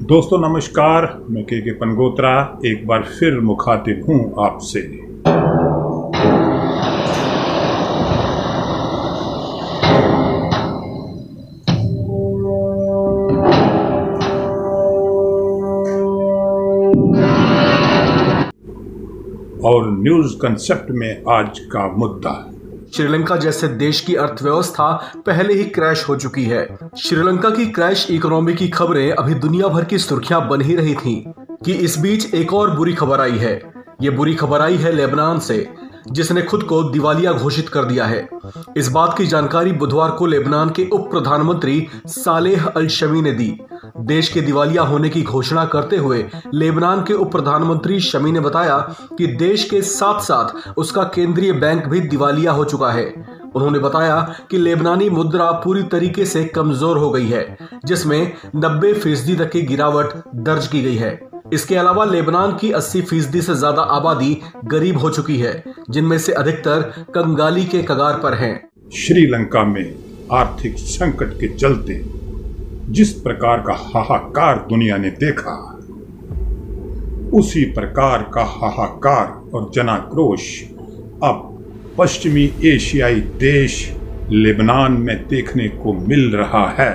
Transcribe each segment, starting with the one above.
दोस्तों नमस्कार, मैं के पनगोत्रा एक बार फिर मुखातिब हूं आपसे। और न्यूज कंसेप्ट में आज का मुद्दा, श्रीलंका जैसे देश की अर्थव्यवस्था पहले ही क्रैश हो चुकी है। श्रीलंका की क्रैश इकोनॉमी की खबरें अभी दुनिया भर की सुर्खियां बन ही रही थीं कि इस बीच एक और बुरी खबर आई है। ये बुरी खबर आई है लेबनान से, जिसने खुद को दिवालिया घोषित कर दिया है। इस बात की जानकारी बुधवार को लेबनान के उप प्रधानमंत्री सालेह अल शमी ने दी। देश के दिवालिया होने की घोषणा करते हुए लेबनान के उप प्रधानमंत्री शमी ने बताया कि देश के साथ साथ उसका केंद्रीय बैंक भी दिवालिया हो चुका है। उन्होंने बताया कि लेबनानी मुद्रा पूरी तरीके से कमजोर हो गई है, जिसमें 90% तक की गिरावट दर्ज की गई है। इसके अलावा लेबनान की 80% से ज्यादा आबादी गरीब हो चुकी है, जिनमें से अधिकतर कंगाली के कगार पर हैं। श्रीलंका में आर्थिक संकट के चलते जिस प्रकार का हाहाकार दुनिया ने देखा, उसी प्रकार का हाहाकार और जनाक्रोश अब पश्चिमी एशियाई देश लेबनान में देखने को मिल रहा है।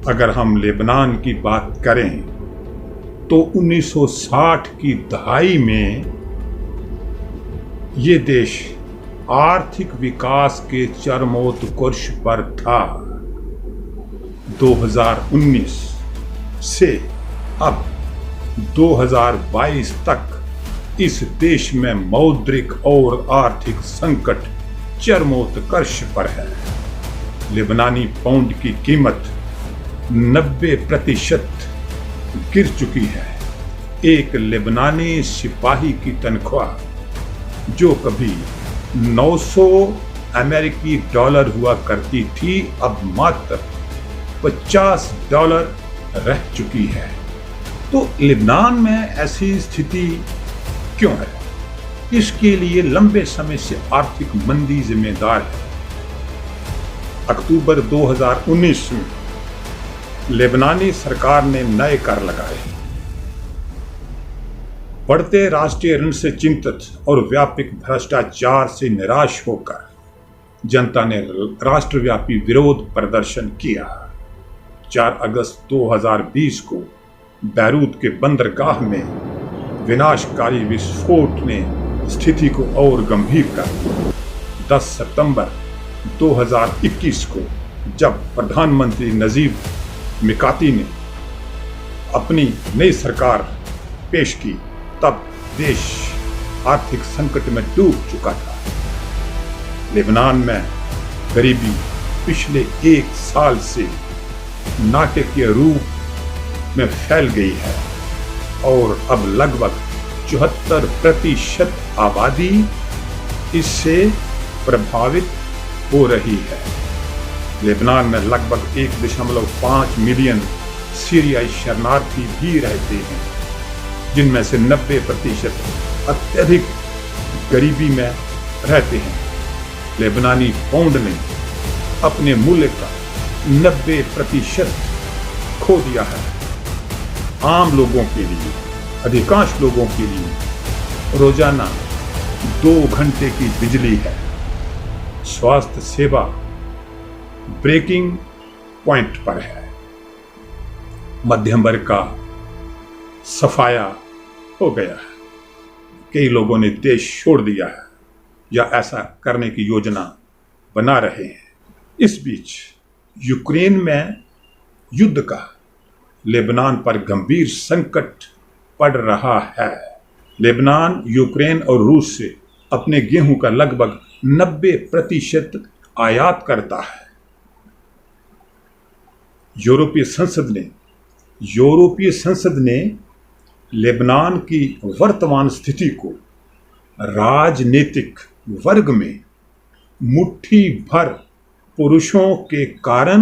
अगर हम लेबनान की बात करें तो 1960 की दहाई में ये देश आर्थिक विकास के चरमोत्कर्ष पर था। 2019 से अब 2022 तक इस देश में मौद्रिक और आर्थिक संकट चरमोत्कर्ष पर है। लेबनानी पाउंड की कीमत 90% गिर चुकी है। एक लेबनानी सिपाही की तनख्वाह जो कभी 900 अमेरिकी डॉलर हुआ करती थी, अब मात्र $50 रह चुकी है। तो लेबनान में ऐसी स्थिति क्यों है? इसके लिए लंबे समय से आर्थिक मंदी जिम्मेदार है। अक्टूबर 2019 में लेबनानी सरकार ने नए कर लगाए। बढ़ते राष्ट्रीय ऋण से चिंतित और व्यापक भ्रष्टाचार से निराश होकर जनता ने राष्ट्रव्यापी विरोध प्रदर्शन किया। 4 अगस्त 2020 को बैरूत के बंदरगाह में विनाशकारी विस्फोट ने स्थिति को और गंभीर कर दिया। 10 सितंबर 2021 को जब प्रधानमंत्री नजीब मिकाती ने अपनी नई सरकार पेश की, तब देश आर्थिक संकट में डूब चुका था। लेबनान में गरीबी पिछले 1 साल से नाटकीय रूप में फैल गई है और अब लगभग 74% आबादी इससे प्रभावित हो रही है। लेबनान में लगभग 1.5 मिलियन सीरियाई शरणार्थी भी रहते हैं, जिनमें से 90% अत्यधिक गरीबी में रहते हैं। लेबनानी पाउंड ने अपने मूल्य का 90% खो दिया है। आम लोगों के लिए, अधिकांश लोगों के लिए रोजाना 2 घंटे की बिजली है। स्वास्थ्य सेवा ब्रेकिंग पॉइंट पर है। मध्यम वर्ग का सफाया हो गया है। कई लोगों ने देश छोड़ दिया है या ऐसा करने की योजना बना रहे हैं। इस बीच यूक्रेन में युद्ध का लेबनान पर गंभीर संकट पड़ रहा है। लेबनान यूक्रेन और रूस से अपने गेहूं का लगभग 90% आयात करता है। यूरोपीय संसद ने लेबनान की वर्तमान स्थिति को राजनीतिक वर्ग में मुट्ठी भर पुरुषों के कारण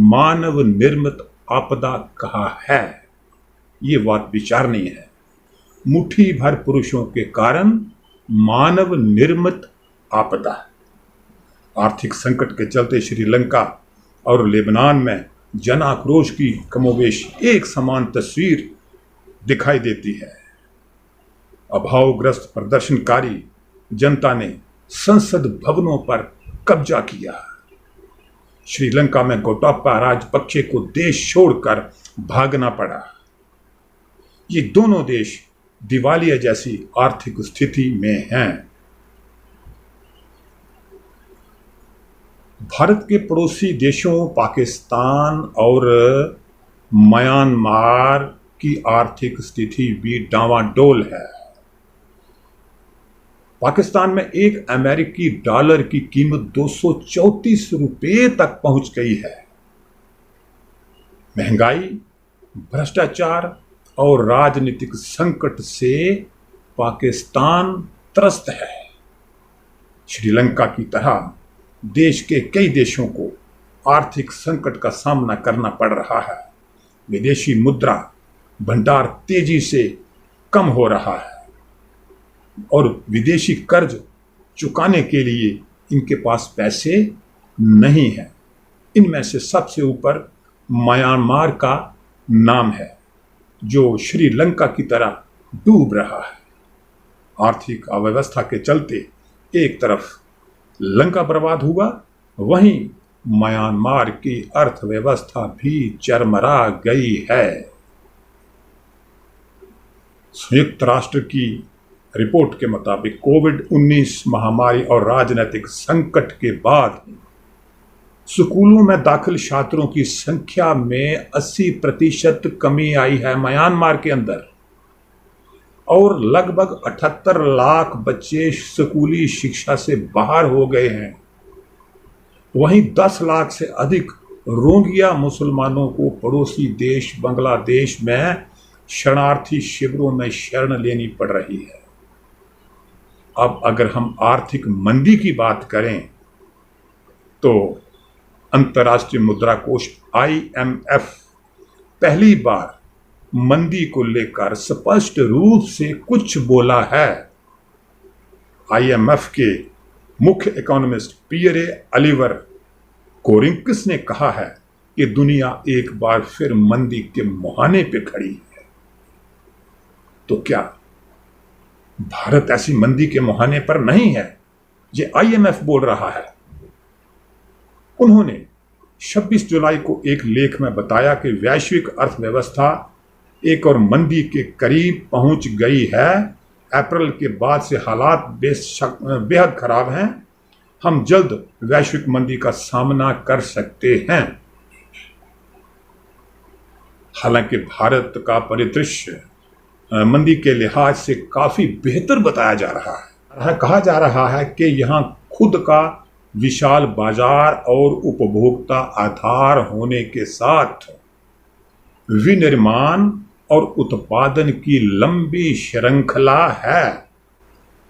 मानव निर्मित आपदा कहा है। ये बात विचार नहीं है। मुट्ठी भर पुरुषों के कारण मानव निर्मित आपदा। आर्थिक संकट के चलते श्रीलंका और लेबनान में जन आक्रोश की कमोवेश एक समान तस्वीर दिखाई देती है। अभावग्रस्त प्रदर्शनकारी जनता ने संसद भवनों पर कब्जा किया। श्रीलंका में गोटाबा राजपक्षे को देश छोड़कर भागना पड़ा। ये दोनों देश दिवालिया जैसी आर्थिक स्थिति में हैं। भारत के पड़ोसी देशों पाकिस्तान और म्यांमार की आर्थिक स्थिति भी डावाडोल है। पाकिस्तान में एक अमेरिकी डॉलर की कीमत 234 रुपए तक पहुंच गई है। महंगाई, भ्रष्टाचार और राजनीतिक संकट से पाकिस्तान त्रस्त है। श्रीलंका की तरह देश के कई देशों को आर्थिक संकट का सामना करना पड़ रहा है। विदेशी मुद्रा भंडार तेजी से कम हो रहा है और विदेशी कर्ज चुकाने के लिए इनके पास पैसे नहीं हैं। इनमें से सबसे ऊपर म्यांमार का नाम है, जो श्रीलंका की तरह डूब रहा है। आर्थिक अव्यवस्था के चलते एक तरफ लंका बर्बाद हुआ, वहीं म्यांमार की अर्थव्यवस्था भी चरमरा गई है। संयुक्त राष्ट्र की रिपोर्ट के मुताबिक कोविड-19 महामारी और राजनीतिक संकट के बाद स्कूलों में दाखिल छात्रों की संख्या में 80% कमी आई है म्यांमार के अंदर, और लगभग 78 लाख बच्चे स्कूली शिक्षा से बाहर हो गए हैं। वहीं 10 लाख से अधिक रोहिंग्या मुसलमानों को पड़ोसी देश बांग्लादेश में शरणार्थी शिविरों में शरण लेनी पड़ रही है। अब अगर हम आर्थिक मंदी की बात करें तो अंतर्राष्ट्रीय मुद्रा कोष IMF पहली बार मंदी को लेकर स्पष्ट रूप से कुछ बोला है। IMF के मुख्य इकोनॉमिस्ट पियरे ऑलिवर कोरिंकस ने कहा है कि दुनिया एक बार फिर मंदी के मुहाने पे खड़ी है। तो क्या भारत ऐसी मंदी के मुहाने पर नहीं है? ये IMF बोल रहा है। उन्होंने 26 जुलाई को एक लेख में बताया कि वैश्विक अर्थव्यवस्था एक और मंदी के करीब पहुंच गई है। अप्रैल के बाद से हालात बेहद खराब हैं। हम जल्द वैश्विक मंदी का सामना कर सकते हैं। हालांकि भारत का परिदृश्य मंदी के लिहाज से काफी बेहतर बताया जा रहा है। कहा जा रहा है कि यहां खुद का विशाल बाजार और उपभोक्ता आधार होने के साथ विनिर्माण और उत्पादन की लंबी श्रृंखला है।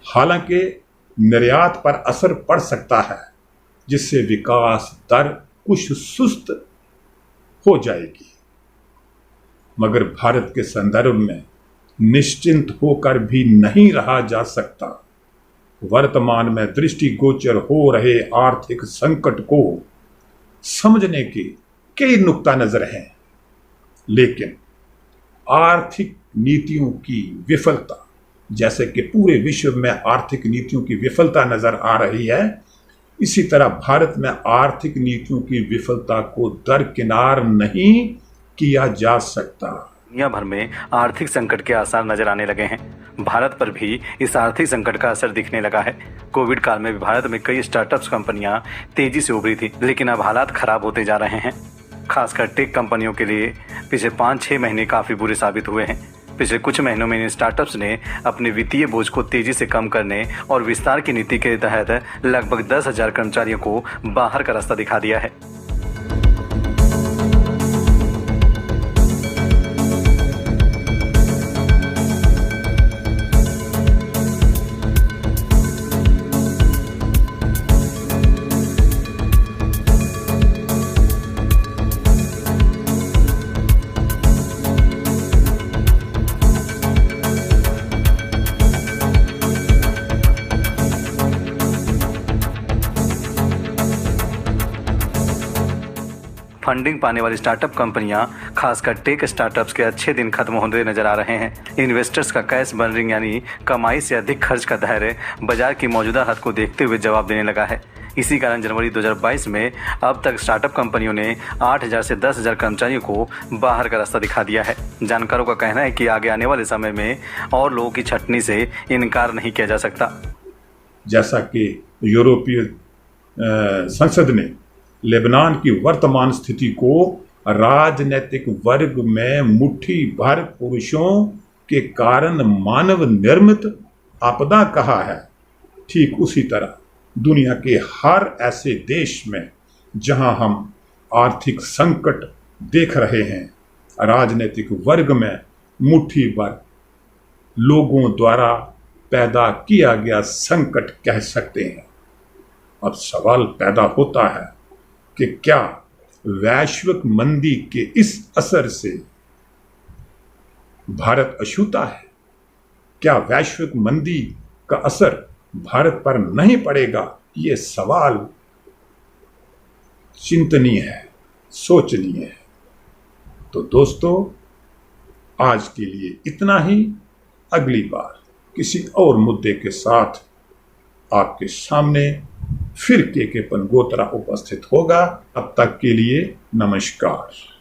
हालांकि निर्यात पर असर पड़ सकता है, जिससे विकास दर कुछ सुस्त हो जाएगी। मगर भारत के संदर्भ में निश्चिंत होकर भी नहीं रहा जा सकता। वर्तमान में दृष्टिगोचर हो रहे आर्थिक संकट को समझने के कई नुक्ता नजर हैं, लेकिन आर्थिक नीतियों की विफलता, जैसे कि पूरे विश्व में आर्थिक नीतियों की विफलता नजर आ रही है, इसी तरह भारत में आर्थिक नीतियों की विफलता को दरकिनार नहीं किया जा सकता। दुनिया भर में आर्थिक संकट के आसार नजर आने लगे हैं। भारत पर भी इस आर्थिक संकट का असर दिखने लगा है। कोविड काल में भी भारत में कई स्टार्टअप्स कंपनियां तेजी से उभरी थी, लेकिन अब हालात खराब होते जा रहे हैं। खासकर टेक कंपनियों के लिए पिछले 5-6 महीने काफी बुरे साबित हुए हैं। पिछले कुछ महीनों में इन स्टार्टअप्स ने अपने वित्तीय बोझ को तेजी से कम करने और विस्तार की नीति के तहत लगभग 10,000 कर्मचारियों को बाहर का रास्ता दिखा दिया है। फंडिंग पाने वाली स्टार्टअप कंपनियां, खासकर टेक स्टार्टअप्स के अच्छे दिन खत्म होते नजर आ रहे हैं। इन्वेस्टर्स का कैश बर्निंग यानी कमाई से अधिक खर्च का धैर्य बाजार की मौजूदा हालत को देखते हुए जवाब देने लगा है। इसी कारण जनवरी 2022 में अब तक स्टार्टअप कंपनियों ने 8,000 से 10,000 कर्मचारियों को बाहर का रास्ता दिखा दिया है। जानकारों का कहना है कि आगे आने वाले समय में और लोगों की छटनी से इनकार नहीं किया जा सकता। जैसा कि यूरोपीय संसद ने लेबनान की वर्तमान स्थिति को राजनीतिक वर्ग में मुट्ठी भर पुरुषों के कारण मानव निर्मित आपदा कहा है, ठीक उसी तरह दुनिया के हर ऐसे देश में जहां हम आर्थिक संकट देख रहे हैं, राजनीतिक वर्ग में मुट्ठी भर लोगों द्वारा पैदा किया गया संकट कह सकते हैं। अब सवाल पैदा होता है कि क्या वैश्विक मंदी के इस असर से भारत अछूता है? क्या वैश्विक मंदी का असर भारत पर नहीं पड़ेगा? ये सवाल चिंतनीय है, सोचनीय है। तो दोस्तों, आज के लिए इतना ही। अगली बार किसी और मुद्दे के साथ आपके सामने फिर के पनगोत्रा उपस्थित होगा। अब तक के लिए नमस्कार।